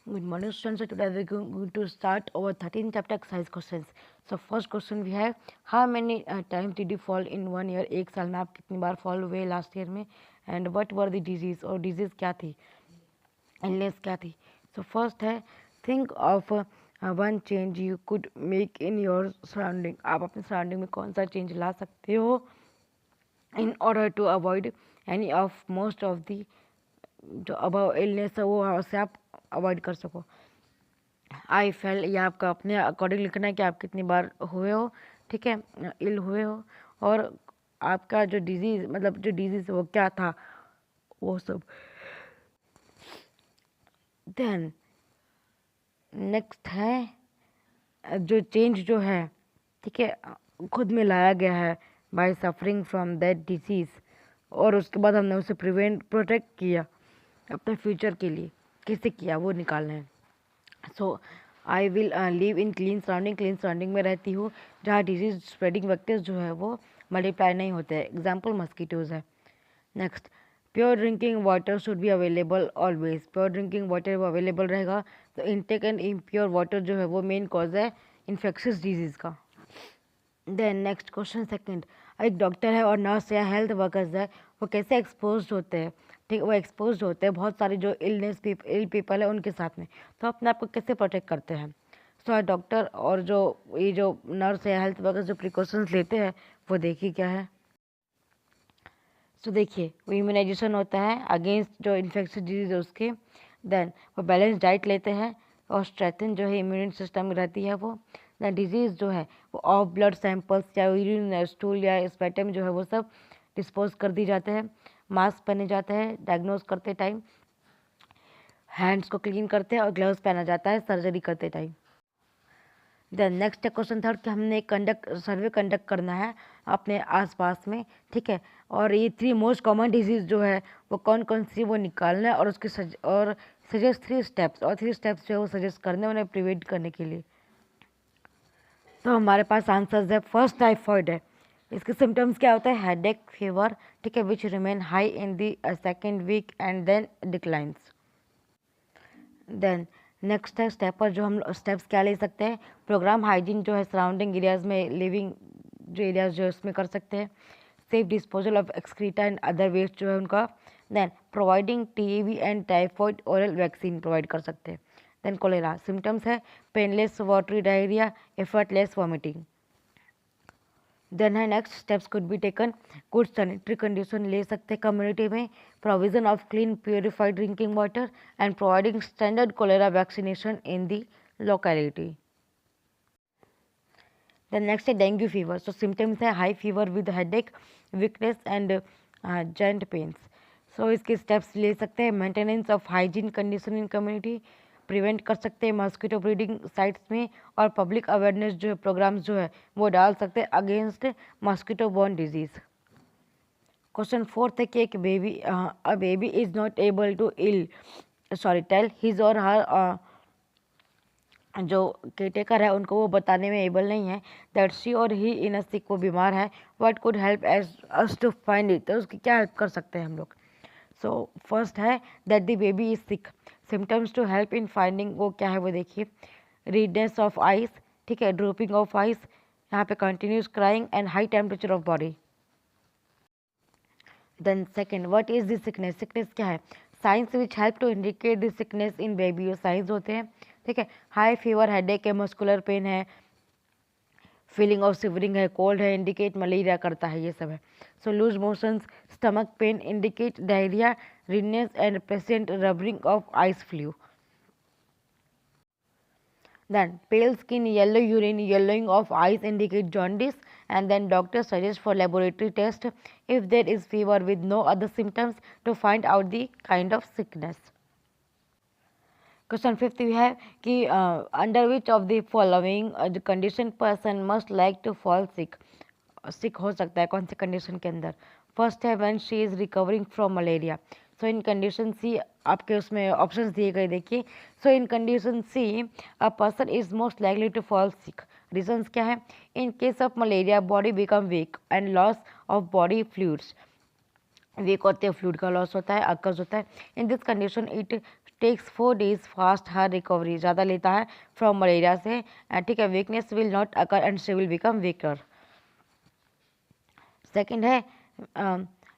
Good morning, students. So today we're going to start our 13th chapter exercise questions. So first question we have, how many times did you fall in 1 year? एक साल में आप कितनी बार fall हुए last year में? And what were the disease और disease क्या थी? Illness क्या थी? So first है, think of one change you could make in your surrounding. आप अपने surrounding में कौन सा change ला सकते हो in order to avoid any of most of the जो अब इलनेस है वो से आप अवॉइड कर सको. आई फेल, ये आपका अपने अकॉर्डिंग लिखना है कि आप कितनी बार हुए हो, ठीक है, इल हुए हो, और आपका जो डिजीज़ मतलब जो डिजीज़ वो क्या था वो सब. देन नेक्स्ट है जो चेंज जो है, ठीक है, खुद में लाया गया है by suffering from that disease, और उसके बाद हमने उसे प्रोटेक्ट किया अपने फ्यूचर के लिए, कैसे किया वो निकालना है. So I will live in clean surrounding में रहती हूँ जहाँ डिजीज स्प्रेडिंग वेक्टर्स जो है वो मल्टीप्लाई नहीं होते हैं. एग्जाम्पल मस्कीटोज़ है. Next, pure drinking water should be available always. Pure drinking water वो अवेलेबल रहेगा. तो इनटेक एंड इम्प्योर वाटर जो है वो मेन कॉज है इन्फेक्शियस डिजीज़ का. देन नेक्स्ट क्वेश्चन सेकंड, एक डॉक्टर है और नर्स या हेल्थ वर्कर्स है, वो कैसे एक्सपोज होते हैं, ठीक, वो एक्सपोज होते हैं बहुत सारी जो इल पीपल है उनके साथ में, तो अपने आप को कैसे प्रोटेक्ट करते हैं. सो डॉक्टर और जो ये जो नर्स या हेल्थ वर्कर्स जो प्रिकॉशंस लेते हैं वो देखिए क्या है. सो देखिए, वो इम्यूनाइजेशन होता है अगेंस्ट जो इन्फेक्शियस डिजीज है उसके. देन वो बैलेंस डाइट लेते हैं और स्ट्रेंथन जो है इम्यून सिस्टम में रहती है वो. देन डिजीज़ जो है वो ऑफ ब्लड सैंपल्स या यूरिन स्टूल या स्पेटम जो है वो सब डिस्पोज कर दी जाते हैं. मास्क पहने जाते हैं डायग्नोज करते टाइम, हैंड्स को क्लीन करते हैं और ग्लव्स पहना जाता है सर्जरी करते टाइम. देन नेक्स्ट क्वेश्चन था कि हमने सर्वे कंडक्ट करना है अपने आसपास में, ठीक है, और ये 3 मोस्ट कॉमन डिजीज़ जो है वो कौन कौन सी वो निकालना है और उसके सजेस्ट 3 स्टेप्स, और 3 स्टेप्स जो है वो सजेस्ट करने उन्हें प्रिवेंट करने के लिए. तो हमारे पास आंसर्स है. फर्स्ट टाइफॉइड है. इसके सिम्टम्स क्या होता है, हेडेक, फीवर, ठीक है, which remain high in the second week and then declines. Then next है स्टेप पर जो हम स्टेप्स क्या ले सकते हैं, प्रोग्राम हाइजीन जो है सराउंडिंग एरियाज में लिविंग जो एरियाज जो है उसमें कर सकते हैं. Safe disposal of excreta and other waste जो है उनका. Then providing TB and typhoid oral vaccine provide कर सकते हैं. देन कोलेरा सिम्टम्स है painless watery diarrhoea, effortless vomiting. Then है next steps could be taken, good sanitary condition ले सकते हैं कम्युनिटी में, provision of clean purified drinking water and providing standard cholera vaccination in the locality. Then next है dengue fever. So symptoms है high fever with headache, weakness and joint pains. So इसके steps ले सकते हैं, maintenance of hygiene condition in community, prevent कर सकते हैं mosquito breeding sites में, और पब्लिक अवेयरनेस जो है प्रोग्राम्स जो है वो डाल सकते हैं against mosquito borne disease. Question fourth है कि एक baby a baby is not able to tell his और हर जो केटेकर है उनको वो बताने में एबल नहीं है दैट शी और ही इन अ सिक, वो बीमार है. What could help as us to find it, तो उसकी क्या हेल्प कर सकते हैं हम लोग. सो फर्स्ट है that the baby is sick. Symptoms to help in finding वो क्या है वो देखिए, रेडनेस ऑफ आइस, ठीक है, ड्रोपिंग ऑफ आइस, यहाँ पे continuous crying and high temperature of body. Then second, what is this sickness, sickness क्या है, signs which help to indicate this sickness in baby, वो साइंस होते हैं, ठीक है, हाई फीवर, हेडेक है, मस्कुलर पेन है, फीलिंग ऑफ सिवरिंग है, कोल्ड है, इंडिकेट मलेरिया करता है, ये सब है. So loose motions, stomach pain indicate diarrhoea, redness and patient rubbing of eyes flu. Then pale skin, yellow urine, yellowing of eyes indicate jaundice, and then doctor suggests for laboratory test if there is fever with no other symptoms to find out the kind of sickness. Question 5th we have कि under which of the following the condition person must like to fall sick. सिक हो सकता है कौन सी condition के अंदर. First है when she is recovering from malaria. So in condition C आपके उसमें ऑप्शंस दिए गए देखिए. So in condition C a person is most likely to fall sick. Reasons क्या है, in case of malaria body become weak and loss of body fluids, weak होते हैं, fluid का लॉस होता है, अकर्स होता है. In this condition it takes 4 days fast her recovery, ज़्यादा लेता है फ्रॉम मलेरिया से, ठीक है, weakness will not occur and she will become weaker. Second है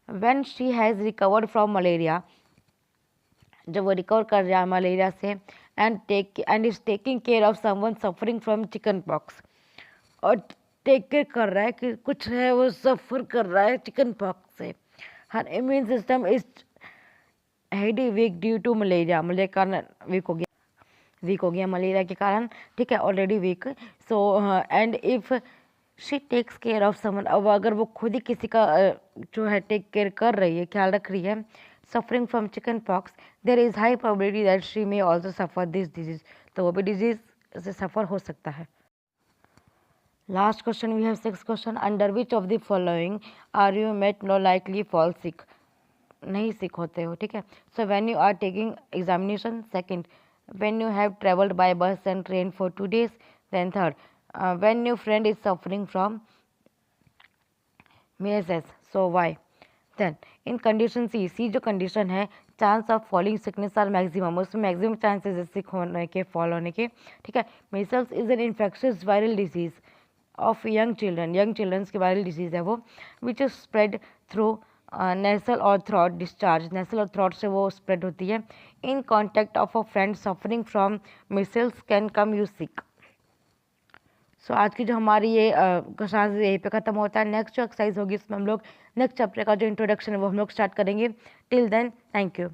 when she has recovered from malaria, जब वो रिकवर कर रहा है मलेरिया से, and is taking care of someone suffering from chicken pox, और टेक केयर कर रहा है कि कुछ है वो सफ़र कर रहा है चिकन पॉक्स से। Her immune system is heady weak due to malaria, malaria के कारण वीक हो गया मलेरिया के कारण, ठीक है, already weak. So and if she takes care of someone, अब अगर वो खुद ही किसी का जो है टेक केयर कर रही है, ख्याल रख रही है, suffering from chicken pox, there is high probability that she may also suffer this disease, तो वो भी डिजीज़ से सफ़र हो सकता है। Last question, we have 6 question. Under which of the following are you met no likely fall sick, नहीं sick होते हो, ठीक है। So when you are taking examination, second when you have travelled by bus and train for 2 days, then third when your friend is suffering from measles, so why. Then in condition C जो condition है, chance of falling sickness are maximum, उसमें maximum chances है sick होने के, fall होने के, ठीक है। Measles is an infectious viral disease of young childrens की वायरल डिजीज़ है वो, which is spread through nasal और थ्रॉट डिस्चार्ज, नेसल और थ्रॉट से वो स्प्रेड होती है। In contact of a friend suffering from measles can come you sick. So आज की जो हमारी ये क्वेश्चन यहीं पे ख़त्म होता है। नेक्स्ट जो एक्सरसाइज होगी उसमें हम लोग नेक्स्ट चैप्टर का जो इंट्रोडक्शन है वो हम लोग स्टार्ट करेंगे। Till then, thank you.